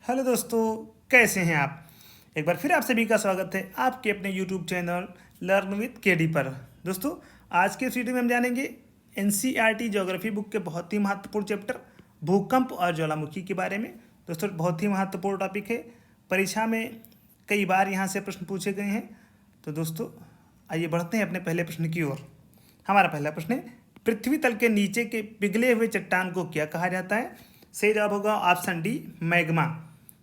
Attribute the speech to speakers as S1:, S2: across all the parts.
S1: Hello दोस्तों, कैसे हैं आप। एक बार फिर आप सभी का स्वागत है आपके अपने YouTube channel learn with KD पर। दोस्तों, आज के इस वीडियो में हम जानेंगे एनसीईआरटी ज्योग्राफी बुक के बहुत ही महत्वपूर्ण चैप्टर भूकंप और ज्वालामुखी के बारे में। दोस्तों, बहुत ही महत्वपूर्ण टॉपिक है, परीक्षा में कई बार यहाँ से प्रश्न पूछे गए हैं। तो दोस्तों, आइए बढ़ते हैं अपने पहले प्रश्न की ओर। हमारा पहला प्रश्न है, पृथ्वी तल के नीचे के पिघले हुए चट्टान को क्या कहा जाता है। सही जवाब होगा ऑप्शन डी, मैग्मा।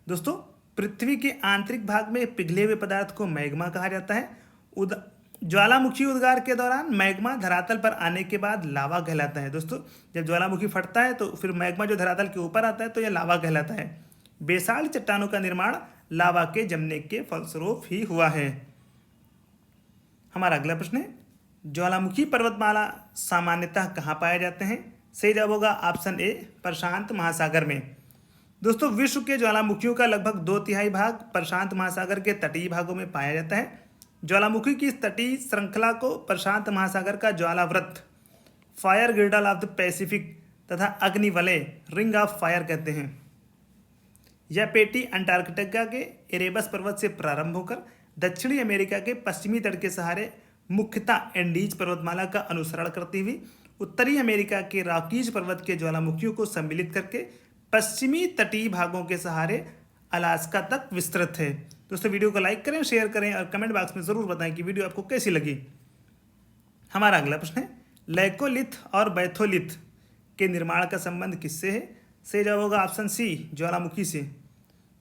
S1: दोस्तों, पृथ्वी के आंतरिक भाग में पिघले हुए पदार्थ को मैग्मा कहा जाता है। ज्वालामुखी उद्गार के दौरान मैग्मा धरातल पर आने के बाद लावा कहलाता है। दोस्तों, जब ज्वालामुखी फटता है तो फिर मैग्मा जो धरातल के ऊपर आता है तो यह लावा कहलाता है। बेसाल चट्टानों का निर्माण लावा के जमने के फलस्वरूप ही हुआ है। हमारा अगला प्रश्न है, ज्वालामुखी पर्वतमाला सामान्यतः कहाँ पाए जाते हैं। सही जवाब होगा ऑप्शन ए, प्रशांत महासागर में। दोस्तों, विश्व के ज्वालामुखियों का लगभग 2/3 भाग प्रशांत महासागर के तटीय भागों में पाया जाता है। ज्वालामुखी की इस तटीय श्रृंखला को प्रशांत महासागर का ज्वालाव्रत, fire girdle of the Pacific तथा अग्निवलय, रिंग ऑफ फायर कहते हैं। यह पेटी अंटार्कटिका के एरेबस पर्वत से प्रारंभ होकर दक्षिणी अमेरिका के पश्चिमी तट के सहारे मुख्यतः एंडीज पर्वतमाला का अनुसरण करती हुई उत्तरी अमेरिका के रॉकीज पर्वत के ज्वालामुखियों को सम्मिलित करके पश्चिमी तटीय भागों के सहारे अलास्का तक विस्तृत है। दोस्तों, वीडियो को लाइक करें, शेयर करें और कमेंट बॉक्स में ज़रूर बताएं कि वीडियो आपको कैसी लगी। हमारा अगला प्रश्न है, लैकोलिथ और बैथोलिथ के निर्माण का संबंध किससे है। सही जवाब होगा ऑप्शन सी, ज्वालामुखी से।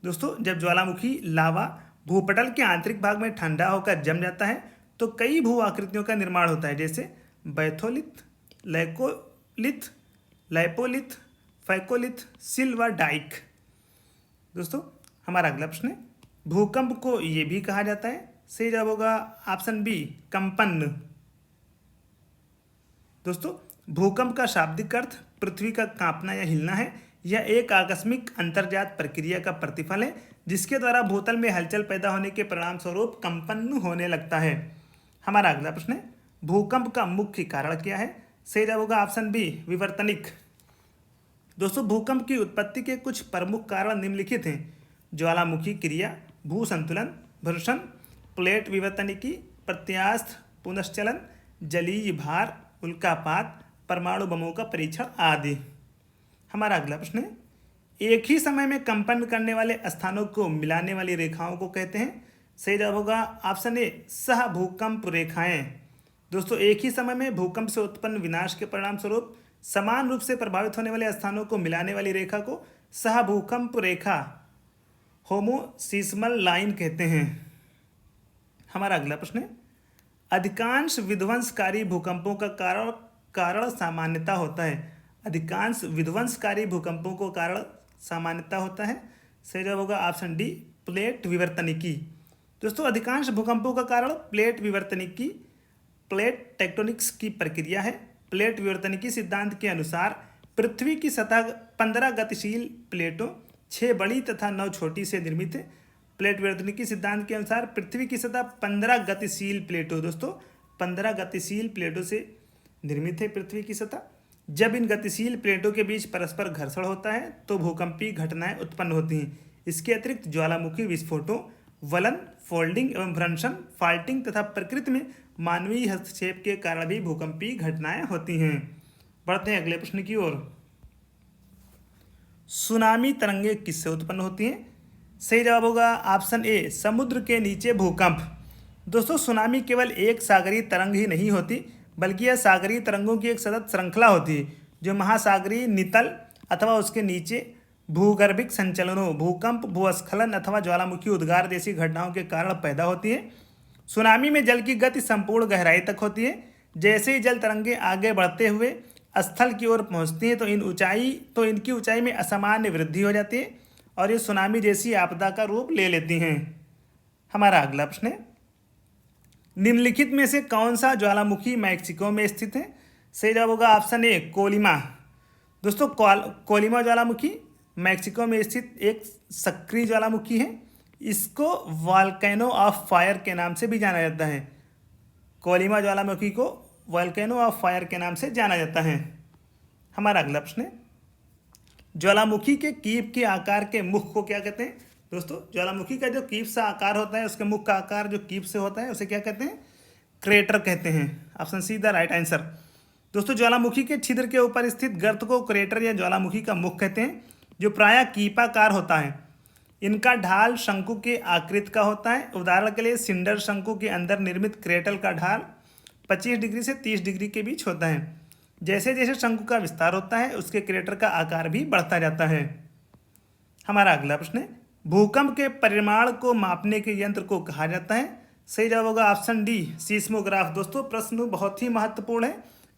S1: दोस्तों, जब ज्वालामुखी लावा भूपटल के आंतरिक भाग में ठंडा होकर जम जाता है तो कई भू आकृतियों का निर्माण होता है, जैसे बैथोलिथ, लैकोलिथ, लैपोलिथ, फैकोलिथ, सिल्वा डाइक। दोस्तों, हमारा अगला प्रश्न है, भूकंप को ये भी कहा जाता है। सही जवाब होगा ऑप्शन बी, कंपन। दोस्तों, भूकंप का शाब्दिक अर्थ पृथ्वी का कांपना या हिलना है। यह एक आकस्मिक अंतर्जात प्रक्रिया का प्रतिफल है जिसके द्वारा भूतल में हलचल पैदा होने के परिणाम स्वरूप कंपन होने लगता है। हमारा अगला प्रश्न है, भूकंप का मुख्य कारण क्या है। सही जवाब होगा ऑप्शन बी, विवर्तनिक। दोस्तों, भूकंप की उत्पत्ति के कुछ प्रमुख कारण निम्नलिखित हैं: ज्वालामुखी क्रिया, भू संतुलन, घर्षण, प्लेट विवर्तनिकी, प्रत्यास्थ पुनश्चलन, जलीय भार, उल्कापात, परमाणु बमों का परीक्षण आदि। हमारा अगला प्रश्न है, एक ही समय में कंपन करने वाले स्थानों को मिलाने वाली रेखाओं को कहते हैं। सही जवाब होगा ऑप्शन ए, सह भूकंप रेखाएं। दोस्तों, एक ही समय में भूकंप से उत्पन्न विनाश के परिणाम स्वरूप समान रूप से प्रभावित होने वाले स्थानों को मिलाने वाली रेखा को सह भूकंप रेखा, होमोसिस्मल लाइन कहते हैं। हमारा अगला प्रश्न है, अधिकांश विध्वंसकारी भूकंपों का कारण सामान्यता होता है। अधिकांश विध्वंसकारी भूकंपों को कारण सामान्यता होता है। सही जवाब होगा ऑप्शन डी, प्लेट विवर्तनिकी। दोस्तों, अधिकांश भूकंपों का कारण प्लेट विवर्तनिकी, प्लेट टेक्टोनिक्स की प्रक्रिया है। प्लेट विवर्तनिकी सिद्धांत के अनुसार पृथ्वी की सतह 15 गतिशील प्लेटों, 6 बड़ी तथा 9 छोटी से निर्मित है। प्लेट विवर्तनिकी सिद्धांत के अनुसार पृथ्वी की सतह 15 गतिशील प्लेटों, दोस्तों 15 गतिशील प्लेटों से निर्मित है पृथ्वी की सतह। जब इन गतिशील प्लेटों के बीच परस्पर घर्षण होता है तो भूकंपीय घटनाएं उत्पन्न होती हैं। इसके अतिरिक्त ज्वालामुखी विस्फोटों, वलन, फोल्डिंग एवं भ्रंशन, फाल्टिंग तथा प्रकृति में मानवीय हस्तक्षेप के कारण भी भूकंपीय घटनाएं होती हैं। बढ़ते हैं अगले प्रश्न की ओर। सुनामी तरंगें किससे उत्पन्न होती हैं। सही जवाब होगा ऑप्शन ए, समुद्र के नीचे भूकंप। दोस्तों, सुनामी केवल एक सागरीय तरंग ही नहीं होती बल्कि यह सागरीय तरंगों की एक सतत श्रृंखला होती है जो महासागरीय नितल अथवा उसके नीचे भूगर्भिक संचलनों, भूकंप, भूस्खलन अथवा ज्वालामुखी उद्गार जैसी घटनाओं के कारण पैदा होती है। सुनामी में जल की गति संपूर्ण गहराई तक होती है। जैसे ही जल तरंगें आगे बढ़ते हुए स्थल की ओर पहुंचती हैं तो इनकी ऊंचाई में असामान्य वृद्धि हो जाती है और ये सुनामी जैसी आपदा का रूप ले लेती हैं। हमारा अगला प्रश्न है, निम्नलिखित में से कौन सा ज्वालामुखी मैक्सिको में स्थित है। सही जवाब होगा ऑप्शन ए, कोलिमा। दोस्तों, कोलिमा ज्वालामुखी मैक्सिको में स्थित एक सक्रिय ज्वालामुखी है। इसको वॉल्केनो ऑफ फायर के नाम से भी जाना जाता है। कोलिमा ज्वालामुखी को वॉल्केनो ऑफ फायर के नाम से जाना जाता है। हमारा अगला प्रश्न है, ज्वालामुखी के कीप के आकार के मुख को क्या कहते हैं? दोस्तों ज्वालामुखी का जो कीप सा आकार होता है, उसके मुख का आकार जो कीप से होता है, उसे क्या कहते हैं? क्रेटर कहते हैं। Option see the right answer. दोस्तों ज्वालामुखी के छिद्र के ऊपर स्थित गर्त को क्रेटर या ज्वालामुखी का मुख कहते हैं, जो प्रायः कीपाकार होता है। इनका ढाल शंकु के आकृति का होता है। उदाहरण के लिए सिंडर शंकु के अंदर निर्मित क्रेटल का ढाल 25 डिग्री से 30 डिग्री के बीच होता है। जैसे जैसे शंकु का विस्तार होता है, उसके क्रेटर का आकार भी बढ़ता जाता है। हमारा अगला प्रश्न है, भूकंप के परिमाण को मापने के यंत्र को कहा जाता है? सही जवाब होगा ऑप्शन डी, सीस्मोग्राफ। दोस्तों प्रश्न बहुत ही महत्वपूर्ण है,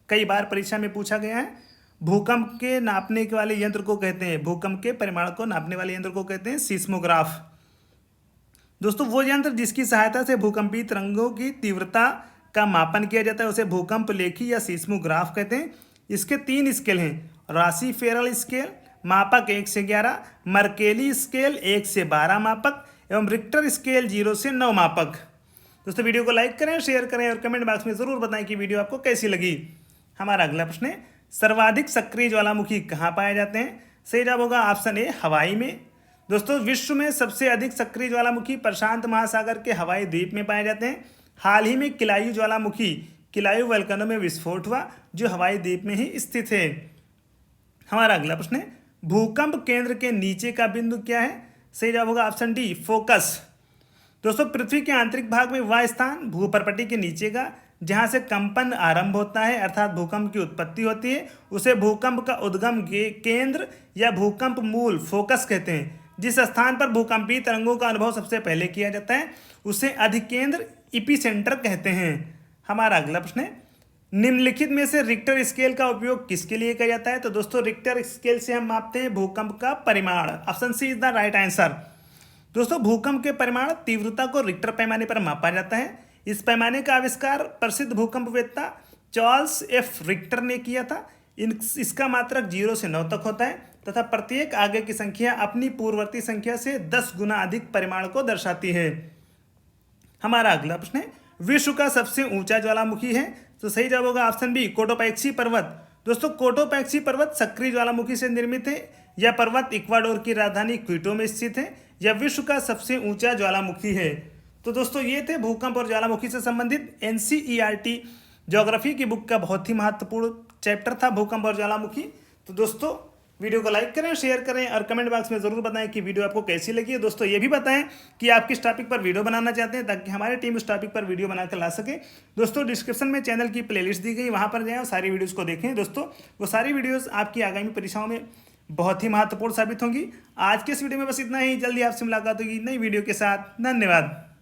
S1: कई बार परीक्षा में पूछा गया है। भूकंप के नापने के वाले यंत्र को कहते हैं, भूकंप के परिमाण को नापने वाले यंत्र को कहते हैं सीस्मोग्राफ। दोस्तों वो यंत्र जिसकी सहायता से भूकंपीय तरंगों की तीव्रता का मापन किया जाता है, उसे भूकंप लेखी या सीस्मोग्राफ कहते हैं। इसके 3 स्केल हैं, राशि फेरल स्केल मापक 1 से 11, मर्केली स्केल 1 से 12 मापक एवं रिक्टर स्केल 0 से 9 मापक। दोस्तों वीडियो को लाइक करें, शेयर करें और कमेंट बॉक्स में ज़रूर बताएं कि वीडियो आपको कैसी लगी। हमारा अगला प्रश्न है, सर्वाधिक सक्रिय ज्वालामुखी कहाँ पाए जाते हैं? सही जवाब होगा ऑप्शन ए, हवाई में। दोस्तों विश्व में सबसे अधिक सक्रिय ज्वालामुखी प्रशांत महासागर के हवाई द्वीप में पाए जाते हैं। हाल ही में किलायू ज्वालामुखी किलायू वल्कनो में विस्फोट हुआ, जो हवाई द्वीप में ही स्थित है। हमारा अगला प्रश्न है, भूकंप केंद्र के नीचे का बिंदु क्या है? सही जवाब होगा ऑप्शन डी, फोकस। दोस्तों पृथ्वी के आंतरिक भाग में वह स्थान भूपर्पटी के नीचे का जहां से कंपन आरंभ होता है, अर्थात भूकंप की उत्पत्ति होती है, उसे भूकंप का उद्गम केंद्र या भूकंप मूल फोकस कहते हैं। जिस स्थान पर भूकंपीय तरंगों का अनुभव सबसे पहले किया जाता है, उसे अधिकेंद्र इपीसेंटर कहते हैं। हमारा अगला प्रश्न है, निम्नलिखित में से रिक्टर स्केल का उपयोग किसके लिए किया जाता है? तो दोस्तों रिक्टर स्केल से हम मापते हैं भूकंप का परिमाण। Option C is the right answer. दोस्तों भूकंप के परिमाण तीव्रता को रिक्टर पैमाने पर मापा जाता है। इस पैमाने का आविष्कार प्रसिद्ध भूकंपवेत्ता चार्ल्स एफ रिक्टर ने किया था। इसका मात्रक 0 से 9 तक होता है तथा प्रत्येक आगे की संख्या अपनी पूर्ववर्ती संख्या से 10 गुना अधिक परिमाण को दर्शाती है। हमारा अगला प्रश्न है, विश्व का सबसे ऊंचा ज्वालामुखी है? तो सही जवाब होगा ऑप्शन बी, कोटोपैक्सी पर्वत। दोस्तों कोटोपैक्सी पर्वत सक्रिय ज्वालामुखी से निर्मित है। यह पर्वत इक्वाडोर की राजधानी क्विटो में स्थित है। यह विश्व का सबसे ऊंचा ज्वालामुखी है। तो दोस्तों ये थे भूकंप और ज्वालामुखी से संबंधित एनसीईआरटी ज्योग्राफी की बुक का बहुत ही महत्वपूर्ण चैप्टर था भूकंप और ज्वालामुखी। तो दोस्तों वीडियो को लाइक करें, शेयर करें और कमेंट बॉक्स में ज़रूर बताएं कि वीडियो आपको कैसी लगी है। दोस्तों ये भी बताएं कि आप किस टॉपिक पर वीडियो बनाना चाहते हैं, ताकि हमारी टीम उस टॉपिक पर वीडियो बनाकर ला सके। दोस्तों डिस्क्रिप्शन में चैनल की प्लेलिस्ट दी गई, वहाँ पर जाएं और सारी वीडियोज़ को देखें। दोस्तों वो सारी वीडियोज़ आपकी आगामी परीक्षाओं में बहुत ही महत्वपूर्ण साबित होंगी। आज के इस वीडियो में बस इतना ही। जल्दी आपसे मुलाकात होगी नई वीडियो के साथ। धन्यवाद।